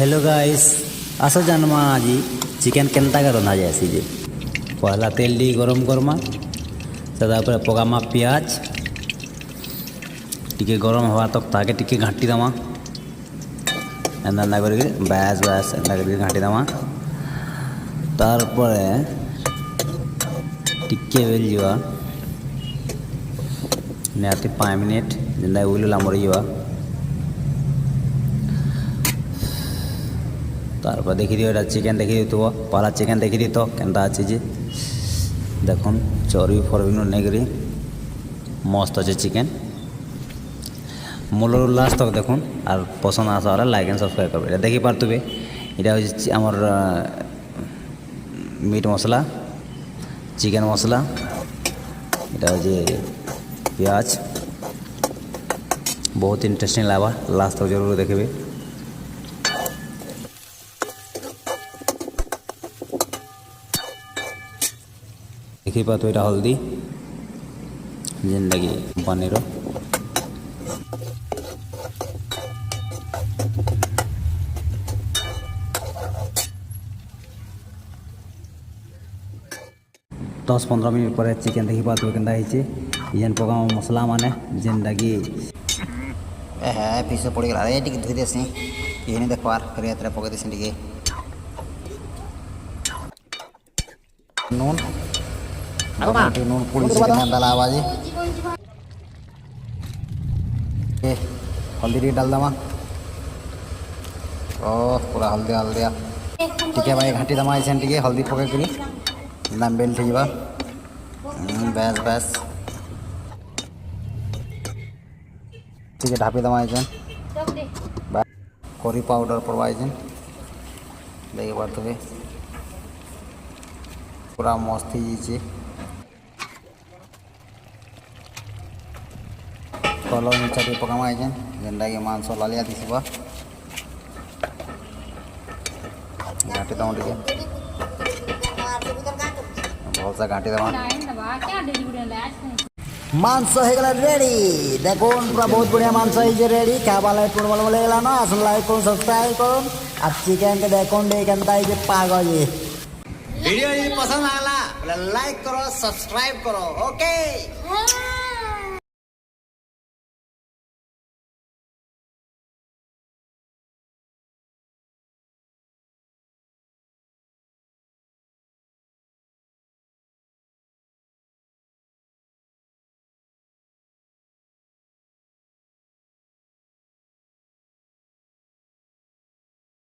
Hello guys आस जानमा आज chicken केनता के रंधा जाए जे पहला तेल दी गरम करमा से पकामा पियाज टिके गरम हवा तक ताके टिके घाटी दमा एंदा कर बैस बैस एंदा कर घाटी दमा तारपरे टिके बेल जावा निहाती 5 मिनिट जेंदा उलुला मरी जावा तारपर देखी दियो चिकेन देखी दी तो पहला चिकेन देखी दी तो केनता अच्छे जे देखुन चर्बी फर्बी नहीं मस्त अच्छे चिकेन मूलर लास्ट तक देखुन और पसंद आसा वाला लाइक एंड सब्सक्राइब कर देखी पारे ये आमर मीट मसला चिकेन मसला ये प्याज बहुत इंटरेस्टिंग लगा लास्ट तक जरूर देखिए। देखी पात ये हल्दी जिंदगी पनीर दस 15 मिनट पर चिकेन देखी पात के जेन पका मसला माने जिंदगी है पीस पड़गला ये टी धोई देसी ये देखवार फिर पकई देसी टी नून नून पुड़ी डाला आवाज हल्दी डाल दमा पूरा हल्दी हल्दिया टिके भाई घाटी दमा टे हल्दी पकई दाम बेल ठीक बैस बैस ठीक है ढापी दमा करी पाउडर पड़वा देखिए बार तुम्हें पूरा मस्त ही कलर नीचा टे पकामा जेनटा कि मांस लालिया दिशा घाटी दमा टे भलसा घाटी दमा मांस हो रेडी देखो पूरा बहुत बढ़िया मांस हो रेडी क्या बाला बोले ना आसन लाइक करो सब्सक्राइब करो और चिकेन के देखो के पागल ये वीडियो पसंद आला लाइक करो सब्सक्राइब करो ओके।